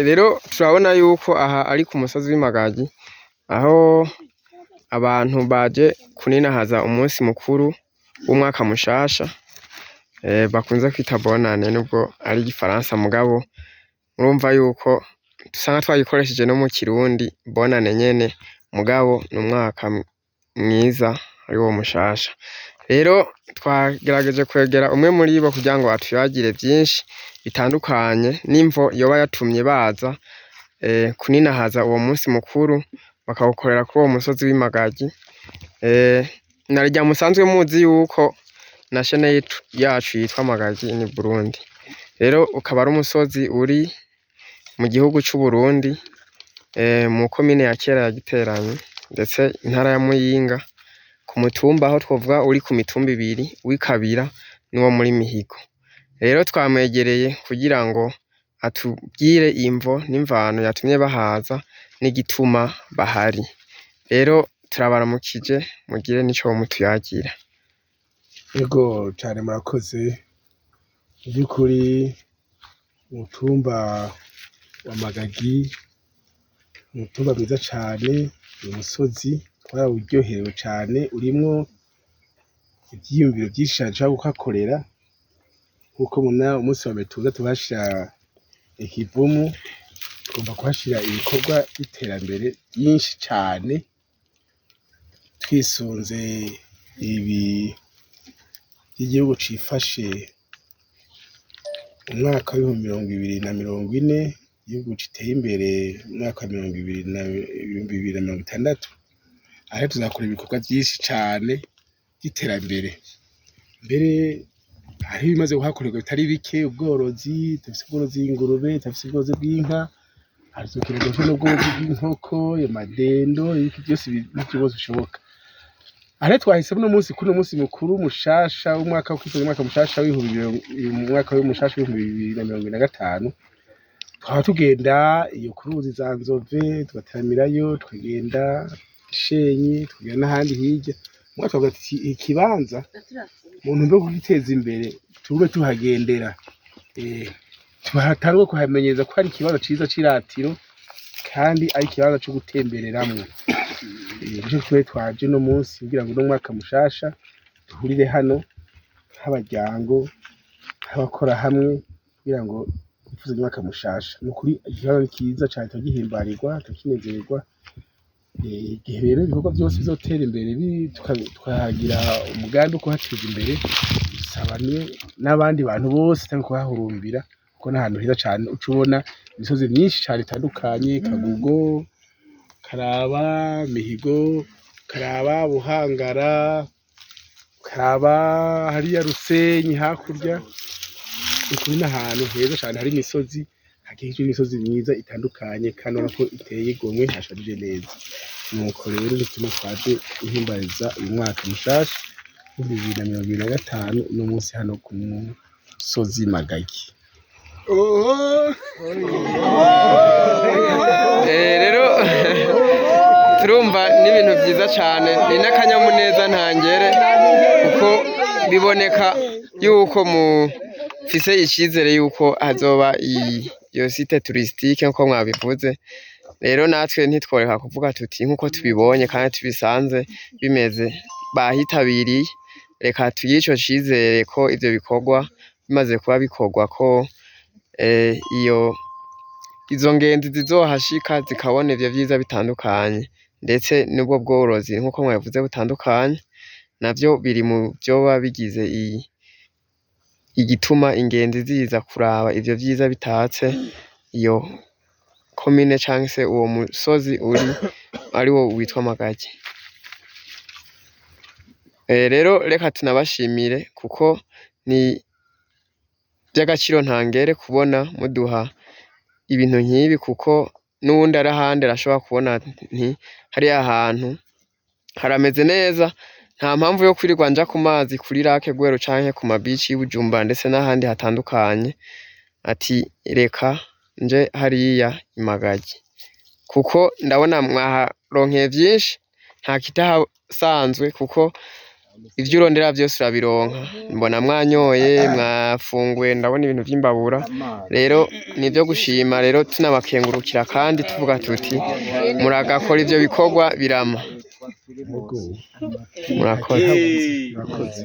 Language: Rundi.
Rero turabona yuko aha ari ku musozi w'Imagazi, aho abantu baje kuninahaza umunsi mukuru w'umwaka mushasha, bakunze kwita bonane nubwo ari igifaransa mugabo murumva yuko dusanga twagikoresheje no mu kirundi bonane nyene, mugabo ni umwaka mwiza ariwo mushasha. Rero twagerageje kwegera umwe muri bo kugira ngo atuyagire vyinshi bitandukanye n'imvo yoba yatumye baza kuninahaza uwo munsi mukuru bakawukorera kuri uwo musozi w'Imagazi. Narya musanzwe muzi yuko na chaine yacu yitwa Magazi in Burundi, rero ukaba ari umusozi uri mu gihugu c'Uburundi, mu komine ya kera ya Giteranyi ndetse intara ya Muyinga, ku mutumba aho twovuga uri ku mitumba ibiri w'Ikabira n'uwo muri Mihigo. Rero twamwegereye kugira ngo atubwire imvo n'imvano yatumye bahaza n'igituma bahari. Rero turabaramukije mugire n'ico mutuyagira. Yego cane murakoze. By'ukuri umutumba wa Magagi umutumba mwiza cane, umusozi twarawuryoherewe cane, urimwo ivyiyumviro vyinshi cane dushobora kuhakorera, nkuko mubona umunsi wa mbere tuza tuhashira ikivumu, tugomba kuhashira ibikorwa vy'iterambere vyinshi cane, twisunze ibi vy'igihugu cifashe umwaka w'2040, igihugu giteye imbere mu mwaka wa 2060, aho tuzakora ibikorwa vyinshi cane vy'iterambere. Mbere hariho ibimaze kuhakorerwa bitari bike, ubworozi, dufise ubworozi bw'ingurube, dufise ubworozi bw'inka, harazokenerwa n'ubworozi bw'inkoko, amadendo, ibiki vyose byose bishoboka. Aho twahisemo uno munsi kuri uno munsi mukuru mushasha w'umwaka w'umwaka mushasha w'2025, twaba tugenda iyo ku ruzi za Nzove tugateramirayo, tukagenda Shenyi, tukagenda n'ahandi hirya. Mugabo twavuga ati ikibanza mu ntumbero yo kugiteza imbere tube tuhagendera, tuhatangwe kuhamenyereza ko hari ikibanza ciza c'iratiro kandi ari ikibanza co gutembereramwo. Nico twe twaje uno munsi kugira ngo uno mwaka mushasha duhurire hano nk'abaryango, nk'abakora hamwe kugira ngo twifuze umwaka mushasha. Nukuri ikibanza kiza cane turagihimbarirwa, tukinezererwa. Igihe rero ibikorwa vyose bizotera imbere tukahagira umugambi wo kuhateza imbere, dusabane n'abandi bantu bose cyangwa kuhahurumbira, kuko n'ahantu heza cane uca ubona imisozi myinshi cane itandukanye, Kagugo, Karaba, Mihigo, Karaba, Buhangara, Karaba hariya Rusenyi hakurya. Ukuri n'ahantu heza cane hari imisozi, hakikijwe n'imisozi myiza itandukanye kandi urabona ko iteye igomwe, hasharije neza. Nuko rero bituma twaje guhimbariza uyu mwaka mushasha w'2025 uno munsi hano ku musozi Magagi. Rero turumva n'ibintu vyiza cane, ni n'akanyamuneza ntangere kuko biboneka yuko mufise icizere yuko hazoba iyo site touristique nkuko mwabivuze. Rero natwe ntitworeka kuvuga tuti nkuko tubibonye kandi tubisanze bimeze bahitabiriye, reka tugire ico cizere ko ivyo bikorwa bimaze kuba bikorwa ko izo ngenzi zizohashika zikabona ivyo vyiza bitandukanye, ndetse n'ubwo bworozi nkuko mwabivuze butandukanye, navyo biri mu vyoba bigize igituma ingenzi ziza kuraba ivyo vyiza bitatse iyo komine canke se uwo musozi ariwo witwa Magagi. Rero reka tunabashimire kuko ni vy'agaciro ntangere kubona muduha ibintu nk'ibi, kuko n'uwundi ari ahandi arashobora kubona nti hariya hantu harameze neza, nta mpamvu yo kwirirwa nja ku mazi kuri Lac Rweru canke ku mabici y'Ibujumbura ndetse n'ahandi hatandukanye, ati reka nje hariya i Magagi, kuko ndabona mwaharonkeye vyinshi nta kitahasanzwe, kuko ivyo urondera vyose urabironka, mbona mwanyoye mwafunguye, ndabona ibintu vy'imbabura, rero nivyo gushima, rero tunabakengurukira kandi tuvuga tuti muragakora ivyo bikorwa birama. Murakoze. Murakoze.